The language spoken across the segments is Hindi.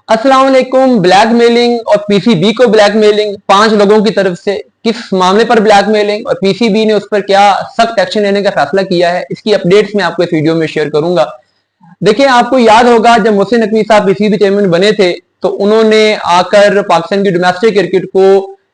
अस्सलाम वालेकुम। ब्लैकमेलिंग और पीसीबी को ब्लैकमेलिंग 5 लोगों की तरफ से किस मामले पर ब्लैकमेलिंग और पीसीबी ने उस पर क्या सख्त एक्शन लेने का फैसला किया है, इसकी अपडेट्स मैं आपको इस वीडियो में शेयर करूंगा। देखिए, आपको याद होगा जब मोहसिन नकवी साहब पीसीबी चेयरमैन बने थे तो उन्होंने आकर पाकिस्तान की डोमेस्टिक क्रिकेट को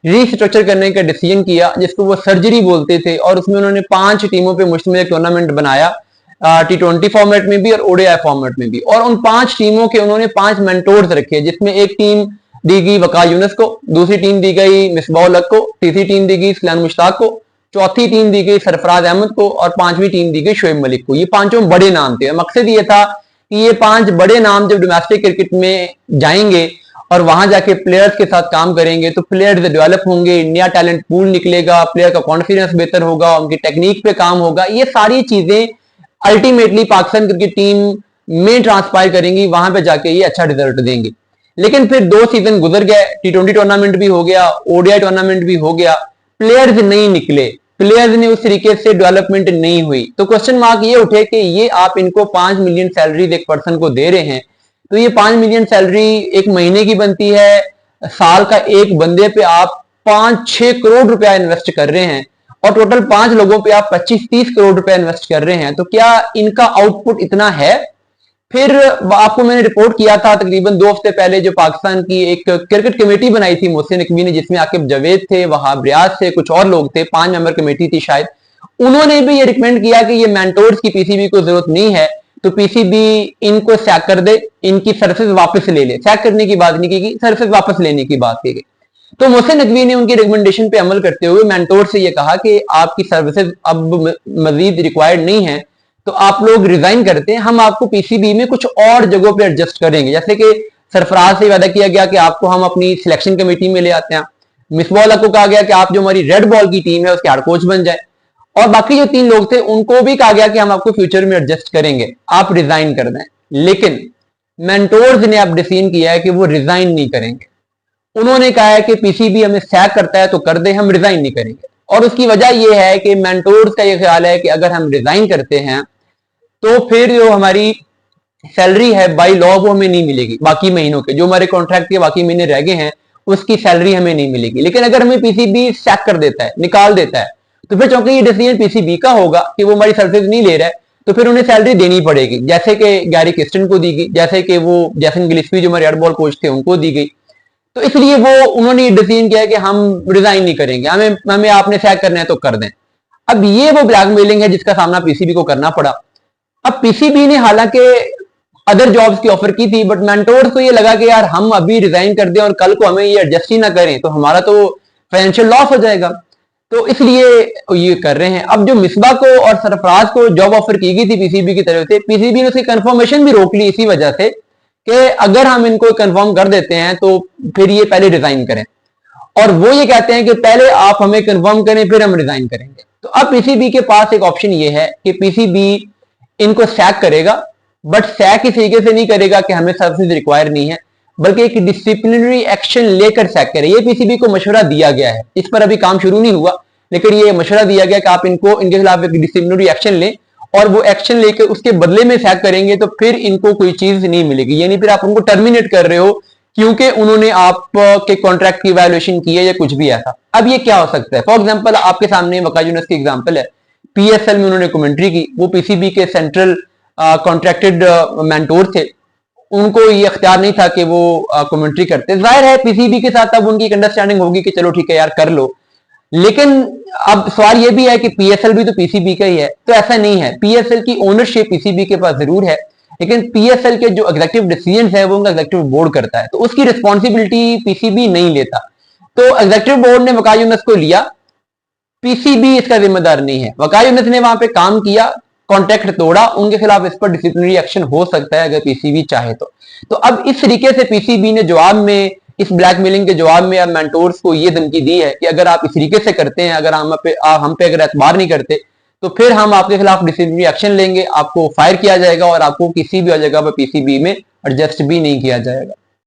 रीस्ट्रक्चर करने का डिसीजन किया, जिसको वो सर्जरी बोलते थे, और उसमें उन्होंने 5 टीमों पर मुश्तमिल टूर्नामेंट बनाया, T20 फॉर्मेट में भी और ओडीआई फॉर्मेट में भी। और उन 5 टीमों के उन्होंने 5 मेंटोर्स रखे, जिसमें एक टीम दी गई वकार यूनुस को, दूसरी टीम दी गई मिसबाह को, तीसरी टीम दी गई सलान मुश्ताक को, चौथी टीम दी गई सरफराज अहमद को और 5वीं टीम दी गई शोएब मलिक को। ये 5 बड़े नाम थे। मकसद ये था कि ये 5 बड़े नाम जब डोमेस्टिक क्रिकेट में जाएंगे और वहां जाके प्लेयर्स के साथ काम करेंगे तो प्लेयर्स डेवलप होंगे, नया टैलेंट पूल निकलेगा, प्लेयर का कॉन्फिडेंस बेहतर होगा, उनकी टेक्निक पे काम होगा। ये सारी चीजें अल्टीमेटली पाकिस्तान क्रिकेट टीम में ट्रांसपायर करेंगी, वहां पे जाके ये अच्छा रिजल्ट देंगे। लेकिन फिर 2 सीजन गुजर गए, T20 टूर्नामेंट भी हो गया, ओडीआई टूर्नामेंट भी हो गया, प्लेयर्स नहीं निकले, प्लेयर्स ने उस तरीके से डेवलपमेंट नहीं हुई। तो क्वेश्चन मार्क ये उठे कि ये आप इनको 5 मिलियन सैलरी एक पर्सन को दे रहे हैं, तो ये 5 मिलियन सैलरी एक महीने की बनती है, साल का एक बंदे पे आप 5-6 करोड़ रुपया इन्वेस्ट कर रहे हैं और टोटल 5 लोगों पे आप 25-30 करोड़ रुपए इन्वेस्ट कर रहे हैं, तो क्या इनका आउटपुट इतना है? फिर आपको मैंने रिपोर्ट किया था तकरीबन 2 हफ्ते पहले, जो पाकिस्तान की एक क्रिकेट कमेटी बनाई थी मोहसिन नकवी ने, जिसमें आकिब जावेद थे, वहाब रियाज थे, कुछ और लोग थे, 5 मेंबर कमेटी थी शायद। उन्होंने भी ये रिकमेंड किया कि ये मेंटोर्स की पीसीबी को जरूरत नहीं है, तो पीसीबी इनको सैक कर दे, इनकी सर्विसेज वापस ले ले। सैक करने की बात नहीं की गई, सर्विसेज वापस लेने की बात की गई। तो मोहसिन नकवी ने उनकी रिकमेंडेशन पे अमल करते हुए मेंटोर से ये कहा कि आपकी सर्विसेज अब मजीद रिक्वायर्ड नहीं है, तो आप लोग रिजाइन करते हैं, हम आपको पीसीबी में कुछ और जगहों पे एडजस्ट करेंगे। जैसे कि सरफराज से वादा किया गया कि आपको हम अपनी सिलेक्शन कमेटी में ले आते हैं, मिसबाह को कहा गया कि आप जो हमारी रेड बॉल की टीम है उसके हेड कोच बन जाए, और बाकी जो 3 लोग थे उनको भी कहा गया कि हम आपको फ्यूचर में एडजस्ट करेंगे, आप रिजाइन कर दें। लेकिन मेंटोर्स ने अब डिसीजन किया है कि वो रिजाइन नहीं करेंगे। उन्होंने कहा है कि पीसीबी हमें सैक करता है तो कर दे, हम रिजाइन नहीं करेंगे। और उसकी वजह यह है कि मेंटोर्स का यह ख्याल है कि अगर हम रिजाइन करते हैं तो फिर जो हमारी सैलरी है बाई लॉ वो हमें नहीं मिलेगी, बाकी महीनों के जो हमारे कॉन्ट्रैक्ट के बाकी महीने रह गए हैं उसकी सैलरी हमें नहीं मिलेगी। लेकिन अगर हमें पीसीबी सैक कर देता है, निकाल देता है, तो फिर चूंकि ये डिसीजन पीसीबी का होगा कि वो हमारी सर्विस नहीं ले रहा है, तो फिर उन्हें सैलरी देनी पड़ेगी, जैसे कि गैरी किस्टन को दी गई, जैसे कि वो जैसन गिलिस्पी जो हमारे रेड बॉल कोच थे उनको दी गई। तो इसलिए वो उन्होंने डिसीजन किया कि हम रिजाइन नहीं करेंगे, हमें आपने सैक करना है तो कर दें। अब ये वो ब्लैकमेलिंग है जिसका सामना पीसीबी को करना पड़ा। अब पीसीबी ने हालांकि अदर जॉब्स की ऑफर की थी, बट मेंटोर्स को ये लगा कि यार हम अभी रिजाइन कर दें और कल को हमें ये एडजस्ट ही ना करें तो हमारा तो फाइनेंशियल लॉस हो जाएगा, तो इसलिए ये कर रहे हैं। अब जो मिसबा को और सरफराज को जॉब ऑफर की गई थी पीसीबी की तरफ से, पीसीबी ने उसकी कंफर्मेशन भी रोक ली इसी वजह से कि अगर हम इनको कंफर्म कर देते हैं तो फिर ये पहले रिजाइन करें, और वो ये कहते हैं कि पहले आप हमें कंफर्म करें फिर हम रिजाइन करेंगे। तो अब पीसीबी के पास एक ऑप्शन ये है कि पीसीबी इनको सैक करेगा, बट सैक इस तरीके से नहीं करेगा कि हमें सर्विसेज रिक्वायर नहीं है, बल्कि एक डिसिप्लिनरी एक्शन लेकर सैक करे। ये पीसीबी को मशवरा दिया गया है, इस पर अभी काम शुरू नहीं हुआ, लेकिन ये मशवरा दिया गया कि आप इनके खिलाफ एक डिसिप्लिनरी एक्शन लें, और वो एक्शन लेके उसके बदले में सैक करेंगे तो फिर इनको कोई चीज नहीं मिलेगी, यानी फिर आप उनको टर्मिनेट कर रहे हो क्योंकि उन्होंने आपके कॉन्ट्रैक्ट की वायोलेशन की है या कुछ भी ऐसा। अब ये क्या हो सकता है? फॉर एग्जांपल आपके सामने वकार यूनुस की एग्जांपल है, पीएसएल में उन्होंने कमेंट्री की, वो पीसीबी के सेंट्रल कॉन्ट्रैक्टेड मेंटोर थे, उनको ये अख्तियार नहीं था कि वो कमेंट्री करते। जाहिर है पीसीबी के साथ अब उनकी अंडरस्टैंडिंग होगी कि चलो ठीक है यार कर लो, लेकिन अब सवाल यह भी है कि पीएसएल भी तो पीसीबी का ही है, तो ऐसा नहीं है। पीएसएल की ओनरशिप पीसीबी के पास जरूर है, लेकिन पीएसएल के जो एग्जीक्यूटिव डिसीजंस है वो उनका एग्जीक्यूटिव बोर्ड करता है, तो उसकी रिस्पॉन्सिबिलिटी पीसीबी नहीं लेता। तो एग्जीक्यूटिव बोर्ड ने वकार यूनुस को लिया, पीसीबी इसका जिम्मेदार नहीं है। वकार यूनुस ने वहां पे काम किया, कॉन्ट्रैक्ट तोड़ा, उनके खिलाफ इस पर डिसिप्लिनरी एक्शन हो सकता है अगर पीसीबी चाहे तो अब इस तरीके से पीसीबी ने जवाब में, इस ब्लैकमेलिंग के जवाब में अब मेंटोर्स को ये धमकी दी है कि अगर आप इस तरीके से करते हैं, अगर हम पे अगर एतबार नहीं करते तो फिर हम आपके खिलाफ डिसिप्लिनरी एक्शन लेंगे, आपको फायर किया जाएगा और आपको किसी भी जगह पर पीसीबी में एडजस्ट भी नहीं किया जाएगा।